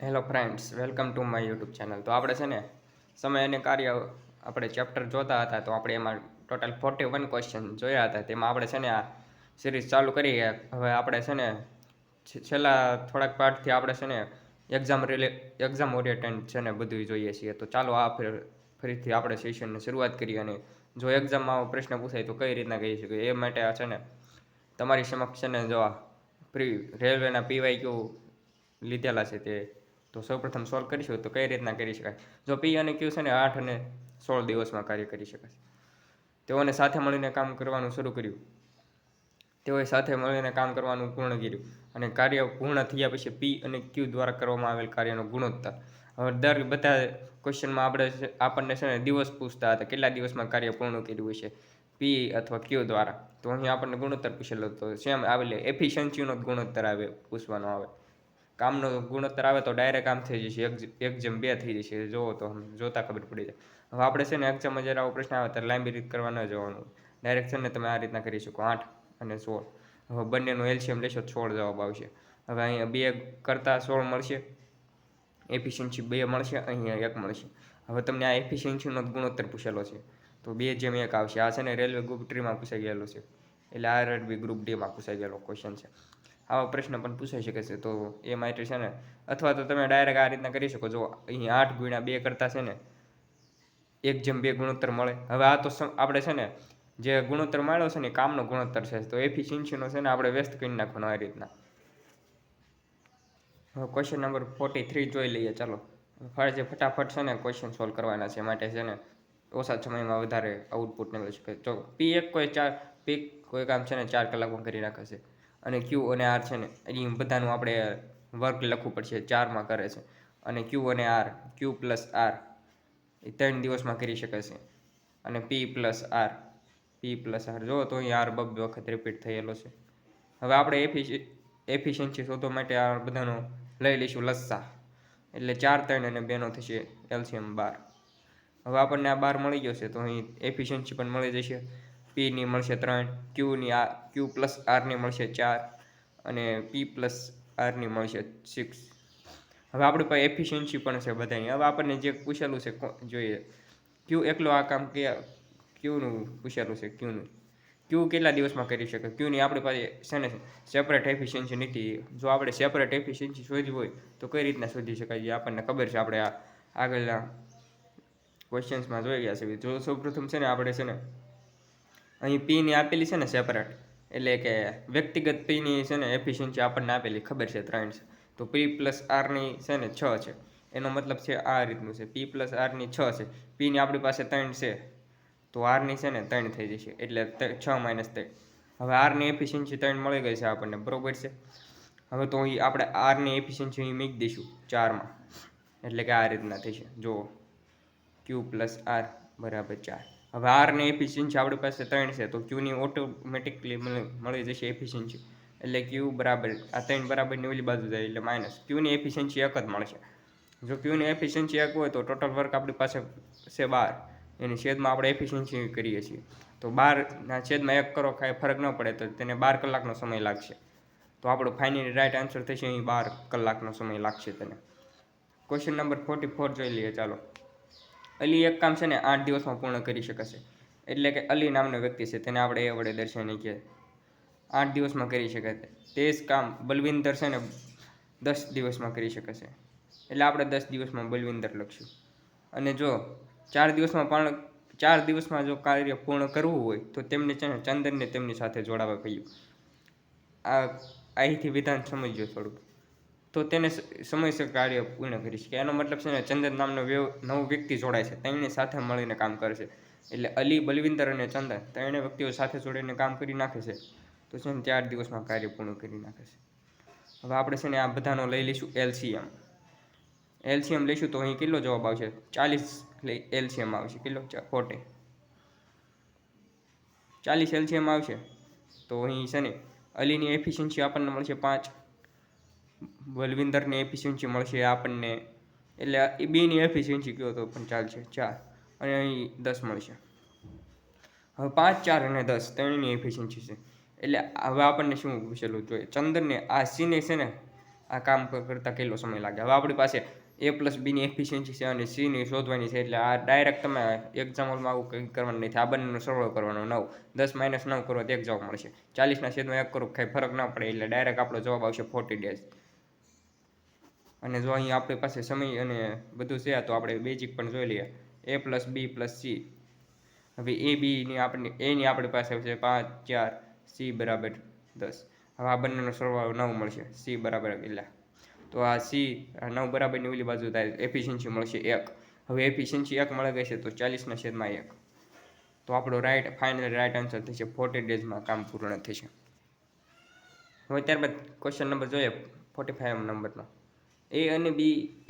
Hello friends, welcome to my YouTube channel. તો આપણે છે ને સમય અને કાર્ય આપણે ચેપ્ટર જોતા હતા. તો આપણે એમાં ટોટલ 41 ક્વેશ્ચન જોયા હતા. તેમાં આપણે છે ને આ સિરીઝ ચાલુ કરી. હવે આપણે છે ને છેલ્લા થોડાક પાર્ટથી આપણે છે ને એક્ઝામ ઓરિએન્ટેડ છે ને બધું જોઈએ છીએ. તો ચાલો આ ફરીથી આપણે સેશનની શરૂઆત કરીએ. અને જો એક્ઝામમાં પ્રશ્ન પૂછાય તો કઈ રીતના કહી શકીએ એ માટે આ છે ને તમારી સમક્ષ છે ને જો રેલવેના PYQ લીધેલા છે તે તો સૌપ્રથમ સોલ્વ કરીશું. તો કઈ રીતના કરી શકાય. જો P અને Q છે ને 8 અને 16 દિવસમાં કાર્ય કરી શકાય. તેઓને સાથે મળીને કામ કરવાનું શરૂ કર્યું. તેઓએ સાથે મળીને કામ કરવાનું પૂર્ણ કર્યું અને કાર્ય પૂર્ણ થયા પછી P અને Q દ્વારા કરવામાં આવેલ કાર્યનો ગુણોત્તર. હવે દર બધા ક્વેશ્ચનમાં આપણને છે ને દિવસ પૂછતા હતા, કેટલા દિવસમાં કાર્ય પૂર્ણ કર્યું હશે P અથવા Q દ્વારા. તો અહીં આપણને ગુણોત્તર પૂછેલો. તો સેમ આવે એફિશિયન્સીનો ગુણોત્તર આવે પૂછવાનો આવે. કામનો ગુણોત્તર આવે તો ડાયરેક્ટ કામ થઈ જશે, 1:2 થઈ જશે. જોવો તો જોતા ખબર પડી જાય. હવે આપણે છે ને એક્ઝામમાં જ્યારે આવો પ્રશ્ન આવે ત્યારે લાંબી રીત કરવા ન જવાનું. ડાયરેક્ટ છે ને તમે આ રીતના કરી શકો, 8 અને 16. હવે બંનેનું એલસીએમ લેશો 16 જવાબ આવશે. હવે અહીંયા 2 કરતાં 16 મળશે, એફિશિયન્સી 2 મળશે, અહીંયા 1 મળશે. હવે તમને આ એફિશિયન્સીનો ગુણોત્તર પૂછેલો છે તો 2:1 આવશે. આ છે ને રેલવે ગ્રુપ 3માં પૂછાઈ ગયેલો છે, એટલે RRB ગ્રુપ Dમાં પૂછાઈ ગયેલો ક્વેશ્ચન છે. આવા પ્રશ્ન પણ પૂછાઈ શકે છે. તો એ માટે છે ને અથવા તો તમે ડાયરેક્ટ આ રીતના કરી શકો. જો અહીં 8 × 2 કરતાં છે ને 1:2 ગુણોત્તર મળે. હવે આ તો આપણે છે ને જે ગુણોત્તર મળ્યો છે ને કામનો ગુણોત્તર છે. તો એફિશિયન્સીનો છે ને આપણે વ્યસ્ત કરી નાખવાનો આ રીતના. હવે ક્વેશ્ચન નંબર 43 જોઈ લઈએ. ચાલો ફટાફટ છે ને ક્વેશ્ચન સોલ્વ કરવાના છે. માટે છે ને ઓછા સમયમાં વધારે આઉટપુટ મેળવી શકે. જો P કોઈ કામ છે ને 4 કલાકમાં કરી નાખે છે અને Q અને R છે ને એ બધાનું આપણે વર્ક લખવું પડશે. 4માં કરે છે અને Q અને R, Q પ્લસ R એ 3 દિવસમાં કરી શકે છે. અને P પ્લસ R જો તો અહીં R 2 વખત રિપીટ થયેલો છે. હવે આપણે એફિશિયન્સી શોધવા માટે આ બધાનો લઈ લઈશું લસ્સા. એટલે 4, 3 અને 2નો થશે LCM 12. હવે આપણને આ 12 મળી ગયો છે તો અહીં એફિશિયન્સી પણ મળી જશે. Pની મળશે 3, Q પ્લસ Rની મળશે 4 અને P પ્લસ Rની મળશે 6. હવે આપણી પાસે એફિશિયન્સી પણ છે બધાની. હવે આપણને જે પૂછેલું છે જોઈએ. Q એકલો આ કામ Qનું પૂછેલું છે. Q કેટલા દિવસમાં કરી શકે. Qની આપણી પાસે છે ને સેપરેટ એફિશિયન્સી નથી. જો આપણે સેપરેટ એફિશિયન્સી શોધવી હોય તો કઈ રીતના શોધી શકાય એ આપણને ખબર છે. આપણે આ આગળના ક્વેશ્ચન્સમાં જોઈ ગયા છે. જો સૌપ્રથમ છે ને આપણે છે ને અહીં Pની આપેલી છે ને સેપરેટ, એટલે કે વ્યક્તિગત Pની છે ને એફિશિયન્સી આપણને આપેલી ખબર છે 3 છે. તો P પ્લસ Rની છે ને 6 છે. એનો મતલબ છે આ રીતનું છે. P પ્લસ Rની 6 છે. Pની આપણી પાસે 3 છે તો Rની છે ને 3 થઈ જશે, એટલે 6 - 3. હવે Rની એફિશિયન્સી 3 મળી ગઈ છે આપણને, બરોબર છે. હવે તો અહીં આપણે Rની એફિશિયન્સી અહીં મૂકી દઈશું 4માં, એટલે કે આ રીતના થશે. જો Q પ્લસ R બરાબર 4. હવે Rની એફિશિયન્સી આપણી પાસે 3 છે તો Qની ઓટોમેટિકલી મળી જશે એફિશિયન્સી. એટલે Q બરાબર આ 3 બરાબરની ઓલી બાજુ જાય એટલે માઇનસ. Qની એફિશિયન્સી 1 જ મળશે. જો Qની એફિશિયન્સી 1 હોય તો ટોટલ વર્ક આપણી પાસે છે 12. એની છેદમાં આપણે એફિશિયન્સી કરીએ છીએ. તો 12ના છેદમાં 1 કરો, કાંઈ ફરક ન પડે તો તેને 12 કલાકનો સમય લાગશે. તો આપણો ફાઇનલી રાઇટ આન્સર થશે અહીં 12 કલાકનો સમય લાગશે તેને. ક્વેશ્ચન નંબર 44 જોઈ લઈએ. ચાલો. અલી એક કામ છે ને 8 દિવસમાં પૂર્ણ કરી શકશે. એટલે કે અલી નામનો વ્યક્તિ છે, તેને આપણે એ વડે દર્શાવીને કે 8 દિવસમાં કરી શકે. તે જ કામ બલવિંદર છે ને 10 દિવસમાં કરી શકે છે. એટલે આપણે 10 દિવસમાં બલવિંદર લખશું. અને જો 4 દિવસમાં જો કાર્ય પૂર્ણ કરવું હોય તો તેમને છે ને ચંદનને તેમની સાથે જોડાવા કહ્યું. અહીંથી વિધાન સમજજો થોડુંક. તો તેને સમયસર કાર્ય પૂર્ણ કરી શકે. એનો મતલબ છે ને ચંદન નામનો નવો વ્યક્તિ જોડાય છે, તેમની સાથે મળીને કામ કરશે. એટલે અલી, બલવિંદર અને ચંદન 3 વ્યક્તિઓ સાથે જોડીને કામ કરી નાખે છે તો છે ને 4 દિવસમાં કાર્ય પૂર્ણ કરી નાખે છે. હવે આપણે છે ને આ બધાનો લઈ લઈશું એલસીએમ લઈશું તો અહીં કેટલો જવાબ આવશે? 40 એલસીએમ આવશે. કેટલો? 40 એલસીએમ આવશે. તો અહીં છે ને અલીની એફિશિયન્સી આપણને મળશે 5, બલવિંદરની એફિશિયન્સી મળશે આપણને, એટલે એ બેની એફિશિયન્સી કહો તો પણ ચાલશે 4, અને અહીં 10 મળશે. હવે 5, 4 અને 10 ત્રણેયની એફિશિયન્સી છે. એટલે હવે આપણને શું પૂછેલું જોઈએ? ચંદનને આ સીને છે ને આ કામ કરતાં કેટલો સમય લાગે. હવે આપણી પાસે A+Bની એફિશિયન્સી છે અને Cની શોધવાની છે, એટલે આ ડાયરેક્ટ તમે એક્ઝામ્પલમાં આવું કંઈ કરવાનું નથી. આ બંનેનો સરવાળો કરવાનો 9, 10 - 9 કરો તો એક જવાબ મળશે. 40/1 કરો કાંઈ ફરક ના પડે, એટલે ડાયરેક્ટ આપણો જવાબ આવશે 40 ડેઝ. અને જો અહીં આપણી પાસે સમય અને બધું છે તો આપણે બેઝિક પણ જોઈ લઈએ. A+B+C. હવે Aની આપણી પાસે છે 5, 4, C બરાબર 10. હવે આ બંનેનો સરવાળો 9 મળશે. C બરાબર કેટલા? તો આ C 9 બરાબરની ઓલી બાજુ થાય એફિશિયન્સી મળશે 1. હવે એફિશિયન્સી 1 મળી ગઈ છે તો 40/1. તો આપણો ફાઇનલ રાઇટ આન્સર થશે 40 ડેઝમાં કામ પૂર્ણ થશે. હવે ત્યારબાદ ક્વેશ્ચન નંબર જોઈએ 45 નંબરનો.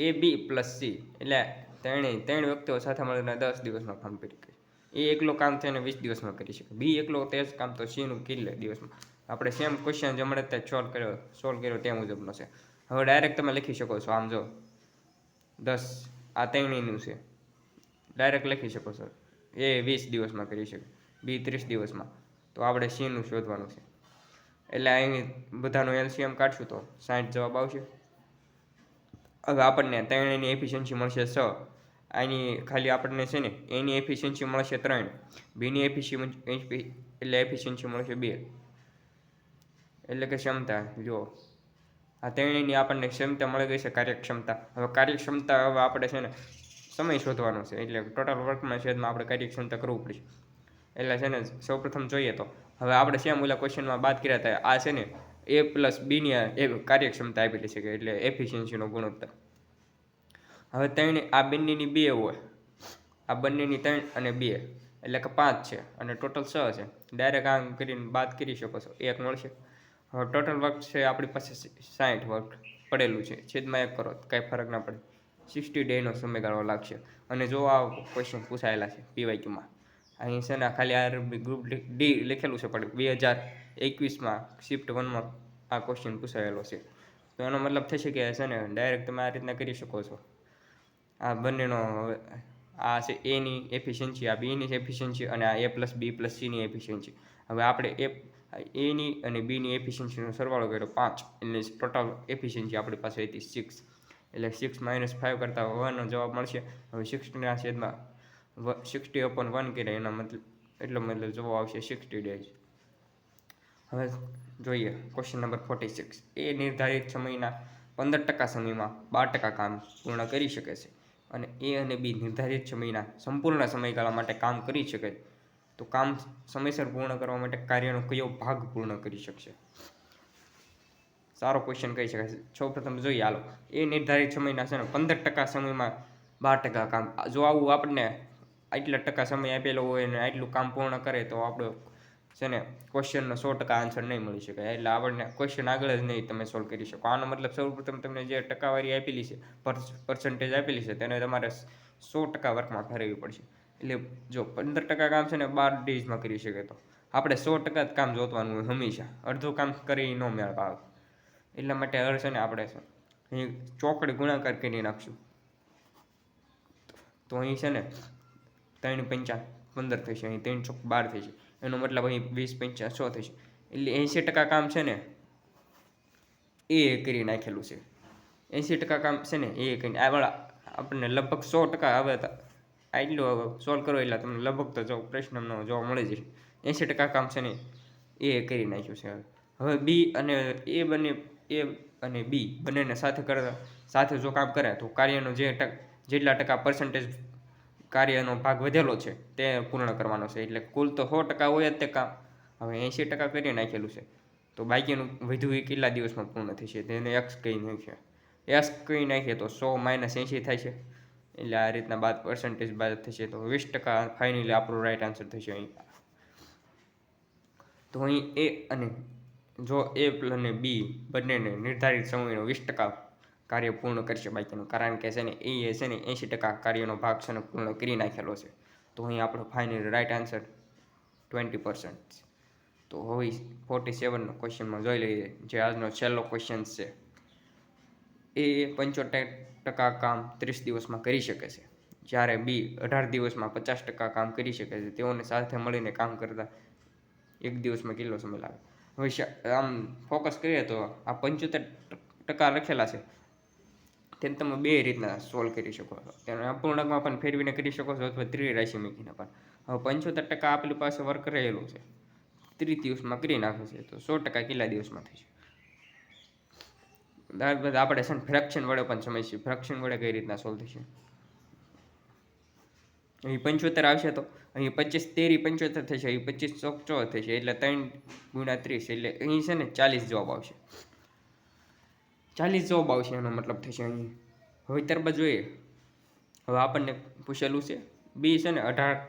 AB+C એટલે ત્રણ વ્યક્તિઓ સાથે મળીને 10 દિવસમાં કામ કરી શકે. એ એકલો કામ છે ને 20 દિવસમાં કરી શકે. B એકલો તે જ કામ તો Cનું કેટલા દિવસમાં. આપણે સેમ ક્વેશ્ચન જે મળે તે સોલ્વ કર્યો તે મુજબનો છે. હવે ડાયરેક્ટ તમે લખી શકો છો. આમ જો 10 આ ત્રણેયનું છે, ડાયરેક્ટ લખી શકો છો. A 20 દિવસમાં કરી શકે, B 30 દિવસમાં. તો આપણે Cનું શોધવાનું છે. એટલે અહીં બધાનું LCM કાઢશું તો 60 જવાબ આવશે. હવે આપણને ત્રણેયની એફિશિયન્સી મળશે 6. આની ખાલી આપણને છે ને એની એફિશિયન્સી મળશે 3, બીની એફિશિયન્સી મળશે 2. એટલે કે ક્ષમતા જો આ ત્રણેયની આપણને ક્ષમતા મળી ગઈ છે, કાર્યક્ષમતા. હવે કાર્યક્ષમતા હવે આપણે છે ને સમય શોધવાનો છે, એટલે ટોટલ વર્કના છેદમાં આપણે કાર્યક્ષમતા કરવું પડશે. એટલે છે ને સૌપ્રથમ જોઈએ તો હવે આપણે સેમ ઓલા ક્વેશ્ચનમાં વાત કર્યા હતા, આ છે ને A+Bની કાર્યક્ષમતા આપેલી છે, એટલે એફિશિયન્સીનો ગુણોત્તર. હવે આ બંનેની 2 હોય, આ બંનેની 3 અને 2 એટલે કે 5 છે અને ટોટલ 6 છે. ડાયરેક્ટ આમ કરીને બાદ કરી શકો છો, 1 મળશે. હવે ટોટલ વર્ક છે આપણી પાસે 60 વર્ક પડેલું છે, છેદમાં 1 કરો કાંઈ ફરક ના પડે. 60 ડેનો સમયગાળો લાગશે. અને જો આ ક્વેશ્ચન પૂછાયેલા છે PYQમાં, અહીં છે ને ખાલી આરબી ગ્રુપ D લખેલું છે, પણ 2021માં શિફ્ટ 1માં આ ક્વેશ્ચન પૂછાયેલો છે. તો એનો મતલબ થશે કે છે ને ડાયરેક્ટ તમે આ રીતના કરી શકો છો. આ બંનેનો આ છે Aની એફિશિયન્સી, આ Bની એફિશિયન્સી અને આ A+B+Cની એફિશિયન્સી. હવે આપણે Aની અને Bની એફિશિયન્સીનો સરવાળો કર્યો 5, એટલે ટોટલ એફિશિયન્સી આપણી પાસે હતી 6. એટલે 6 - 5 કરતાં 1નો જવાબ મળશે. હવે 60ના છેદમાં 60/1 કર્યા એના મતલબ જવાબ આવશે 60 ડેઝ. હવે જોઈએ ક્વેશ્ચન નંબર 46. એ નિર્ધારિત સમયના 15% સમયમાં 12% કામ પૂર્ણ કરી શકે છે અને A અને B નિર્ધારિત સમયના સંપૂર્ણ સમયગાળા માટે કામ કરી શકે, તો કામ સમયસર પૂર્ણ કરવા માટે કાર્યનો કયો ભાગ પૂર્ણ કરી શકશે? સારો ક્વેશ્ચન કહી શકાય. સૌપ્રથમ જોઈએ હાલો. એ નિર્ધારિત સમયના છે ને 15% સમયમાં 12% કામ. જો આવું આપણને આટલા ટકા સમય આપેલો હોય અને આટલું કામ પૂર્ણ કરે તો આપણો છે ને ક્વેશ્ચનનો 100% આન્સર નહીં મળી શકે. એટલે આપણને ક્વેશ્ચન આગળ જ નહીં તમે સોલ્વ કરી શકો. આનો મતલબ સૌપ્રથમ તમને જે ટકાવારી આપેલી છે, પર્સન્ટેજ આપેલી છે, તેને તમારે 100% વર્કમાં ફેરવવી પડશે. એટલે જો 15% કામ છે ને 12 ડેઝમાં કરી શકે, તો આપણે 100% જ કામ જોતવાનું હોય હંમેશા. અડધું કામ કરી ન મેળ આવે. એટલા માટે છે ને આપણે અહીં ચોકડી ગુણાકાર કરી નાખશું. તો અહીં છે ને 3 × 5 = 15 થશે, અહીં 3 × 12 થશે. એનો મતલબ અહીં 20 × 5 100 થશે. એટલે 80% કામ છે ને એ કરી નાખેલું છે. 80% કામ છે ને એ કરીને આપણને લગભગ 100% હવે આટલું સોલ્વ કરો એટલે તમને લગભગ તો જો પ્રશ્નનો જોવા મળી જશે. 80% કામ છે ને એ કરી નાખ્યું છે. હવે A અને B બંનેને સાથે જો કામ કરે તો કાર્યનો જેટલા ટકા પર્સન્ટેજ કાર્યનો ભાગ વધેલો છે તે પૂર્ણ કરવાનો છે. એટલે કુલ તો 100% હોય જ તે કામ. હવે 80% કરી નાખેલું છે, તો બાકીનું વધુ એ કેટલા દિવસમાં પૂર્ણ થશે તેને X કહી નાખીએ. X કહી નાખીએ તો 100 - 80 થાય છે. એટલે આ રીતના પર્સન્ટેજ બાદ થશે, તો 20% ફાઇનલી આપણો રાઈટ આન્સર થશે અહીં. તો અહીં જો A અને B બંનેને નિર્ધારિત સમયનો 20% કાર્ય પૂર્ણ કરશે બાકીનું, કારણ કે છે ને એ છે ને 80% કાર્યનો ભાગ છે ને પૂર્ણ કરી નાખેલો છે. તો અહીં આપણો ફાઇનલ રાઈટ આન્સર 20%. તો હવે 47નો ક્વેશ્ચનમાં જોઈ લઈએ, જે આજનો છેલ્લો ક્વેશ્ચન છે. A 75% કામ 30 દિવસમાં કરી શકે છે, જ્યારે B 18 દિવસમાં 50% કામ કરી શકે છે. તેઓને સાથે મળીને કામ કરતા 1 દિવસમાં કેટલો સમય લાગે? હવે આમ ફોકસ કરીએ તો આ 75% ટકા લખેલા છે તેને તમે બે રીતના સોલ્વ કરી શકો છો. તેને અપૂર્ણાંકમાં પણ ફેરવીને કરી શકો છો અથવા ત્રિ રાશિ મૂકીને પણ. હવે 75% આપેલી પાસે વર્ક રહેલું છે, 30 દિવસમાં કરી નાખે છે, તો 100% કેટલા દિવસમાં થશે? ત્યારબાદ આપણે છે ને ફ્રેક્શન વડે પણ સમજીએ. ફ્રેક્શન વડે કઈ રીતના સોલ્વ થશે. અહીં 75 આવશે તો અહીં 25 તેરી 75 થશે, અહીં 25 ચોક 14 થશે, એટલે 3 ગુણ્યા 30, એટલે અહીં છે ને 40 જવાબ આવશે. 40 જવાબ આવશે એનો મતલબ થશે અહીં. હવે ત્યારબાદ જોઈએ, હવે આપણને પૂછેલું છે બી છે ને 18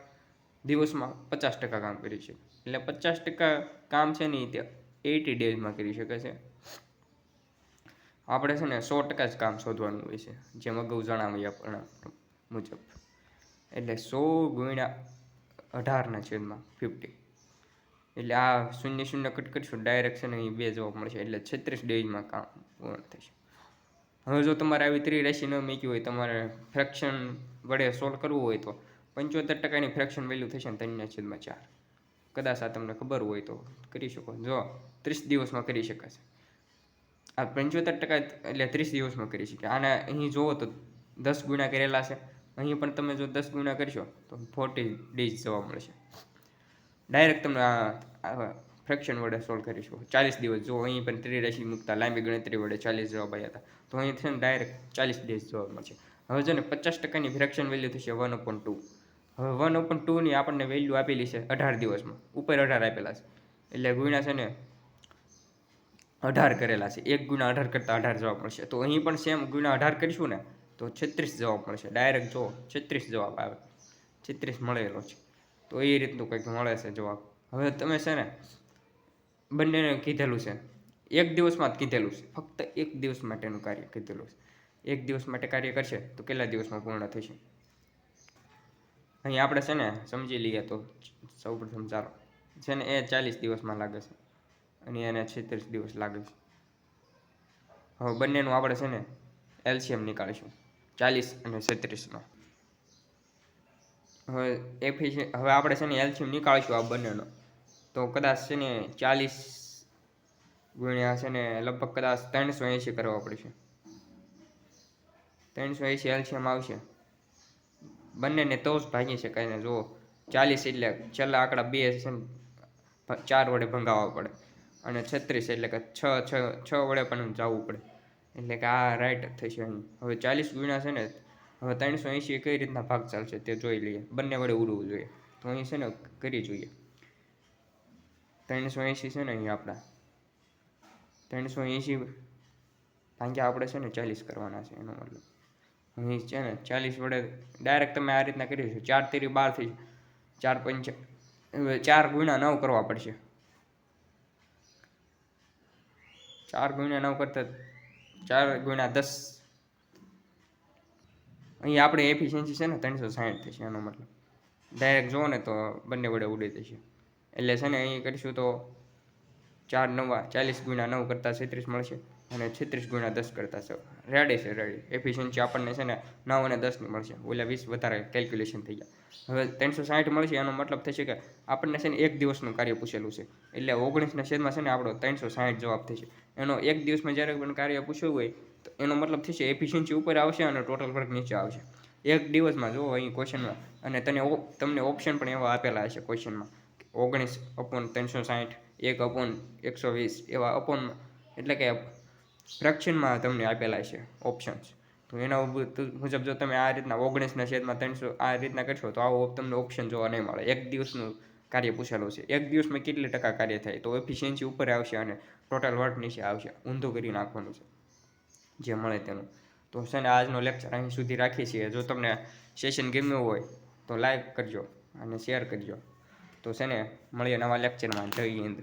દિવસમાં 50% કામ કરી છે, એટલે 50% કામ છે ને તે 80 ડેઝમાં કરી શકે છે. આપણે છે ને 100% જ કામ શોધવાનું હોય છે, જેમ અગાઉ જણાવ્યા આપણા મુજબ. એટલે 100 ગુણ્યા 18/50, એટલે આ 0 કટ કરીશું ડાયરેક્ટ છે ને અહીં 2 જવાબ મળશે, એટલે 36 ડેઝમાં કામ પૂર્ણ થશે. હવે જો તમારે આવી ત્રિરાશિ ન મૂકી હોય, તમારે ફ્રેક્શન વડે સોલ્વ કરવું હોય તો 75%ની ફ્રેક્શન વેલ્યુ થશે ને 3/4. કદાચ આ તમને ખબર હોય તો કરી શકો. જો 30 દિવસમાં કરી શકાશે. આ 75% એટલે 30 દિવસમાં કરી શકે. આને અહીં જુઓ તો 10 ગુણા કરેલા છે, અહીં પણ તમે જો 10 ગુણા કરશો તો 40 ડેઝ જવાબ મળશે. ડાયરેક્ટ તમે આ ફ્રેક્શન વડે સોલ્વ કરીશું 40 દિવસ. જો અહીં પણ ત્રિરાશિ મૂકતા લાંબી ગણતરી વડે 40 જવાબ આવ્યા હતા, તો અહીં છે ને ડાયરેક્ટ 40 ડેઝ જવાબ મળશે. હવે જો ને 50%ની ફ્રેક્શન વેલ્યુ થશે 1/2. હવે 1/2ની આપણને વેલ્યુ આપેલી છે 18 દિવસમાં, ઉપર 18 આપેલા છે, એટલે ગુણ્યા છે ને 18 કરેલા છે. 1 ગુણ્યા 18 કરતાં 18 જવાબ મળશે. તો અહીં પણ સેમ ગુણ્યા 18 કરીશું ને તો 36 જવાબ મળશે. ડાયરેક્ટ જો 36 જવાબ આવે, 36 મળેલો છે. તો એ રીતનું કંઈક મળે છે જવાબ. હવે તમે છે ને બંનેને કીધેલું છે, એક દિવસમાં જ કીધેલું છે, ફક્ત એક દિવસ માટેનું કાર્ય કીધેલું છે. એક દિવસ માટે કાર્ય કરશે તો કેટલા દિવસમાં પૂર્ણ થશે? અહીં આપણે છે ને સમજી લઈએ તો સૌપ્રથમ ચાલો છે ને એ 40 દિવસમાં લાગે છે અને એને 36 દિવસ લાગે છે. હવે બંનેનું આપણે છે ને એલસીએમ નીકાળીશું 40 અને 36નો. હવે આપણે છે ને એલસીએમ નીકાળીશું આ બંનેનો, તો કદાચ છે ને 40 ગુણ્યા છે ને લગભગ કદાચ 380 કરવા પડશે. 380 એલસીએમ આવશે બંનેને, તો જ ભાગી શકાય ને. જો 40 એટલે છેલ્લા આંકડા 2 છે ને 4 વડે ભંગાવવા પડે, અને 36 એટલે કે 6 વડે પણ જવું પડે, એટલે કે આ રાઈટ થશે અહીં. હવે 40 ગુણ્યા છે ને, હવે 380 કઈ રીતના ભાગ ચાલશે તે જોઈ લઈએ. બંને વડે ઉડવું જોઈએ, તો અહીં છે ને કરી જોઈએ. 380 છે ને અહીં આપણા 380 ભાગ્યા આપણે છે ને 40 કરવાના છે. એનો મતલબ અહીં છે ને 40 વડે ડાયરેક્ટ તમે આ રીતના કરી દઈશું. 4 તેરી 12 થઈ, 4 5 4 ગુણ્યા 9 કરવા પડશે. 4 ગુણ્યા 9 કરતા 4 ગુણ્યા 10, અહીં આપણે એફિશિયન્સી છે ને 360 થશે. એનો મતલબ ડાયરેક્ટ જુઓ ને તો બંને વડે ઉડી જશે. એટલે છે ને અહીં કરીશું તો 4 9 40 ગુણ્યા 9 કરતાં 36 મળશે, અને 36 ગુણ્યા 10 કરતાં રેડી છે. રેડી એફિશિયન્સી આપણને છે ને 9 અને 10ની મળશે. ઓલા 20 વધારે કેલ્ક્યુલેશન થઈ ગયા. હવે 360 મળશે, એનો મતલબ થશે કે આપણને છે ને એક દિવસનું કાર્ય પૂછેલું છે, એટલે 19ના છેદમાં છે ને આપણો 360 જવાબ થશે. એનો એક દિવસમાં જ્યારે પણ કાર્ય પૂછ્યું હોય તો એનો મતલબ થશે એફિશિયન્સી ઉપર આવશે અને ટોટલ વર્ક નીચે આવશે. એક દિવસમાં જો અહીં ક્વેશ્ચનમાં, અને તમને ઓપ્શન પણ એવા આપેલા હશે ક્વેશ્ચનમાં, 19/360, 1/120 એવા અપોન, એટલે કે ફ્રેક્શનમાં તમને આપેલા છે ઓપ્શન્સ. તો એના મુજબ જો તમે આ રીતના 19/300 આ રીતના કરશો તો આવો તમને ઓપ્શન જોવા નહીં મળે. એક દિવસનું કાર્ય પૂછેલું છે, એક દિવસમાં કેટલી ટકા કાર્ય થાય, તો એફિશિયન્સી ઉપર આવશે અને ટોટલ વર્ક નીચે આવશે. ઊંધું કરી નાખવાનું છે જે મળે તેનું. તો છે ને આજનો લેક્ચર અહીં સુધી રાખીએ છીએ. જો તમને સેશન ગમ્યું હોય તો લાઈક કરજો અને શેર કરજો. તો છે ને મળીએ નવા લેક્ચરમાં. જય હિન્દ.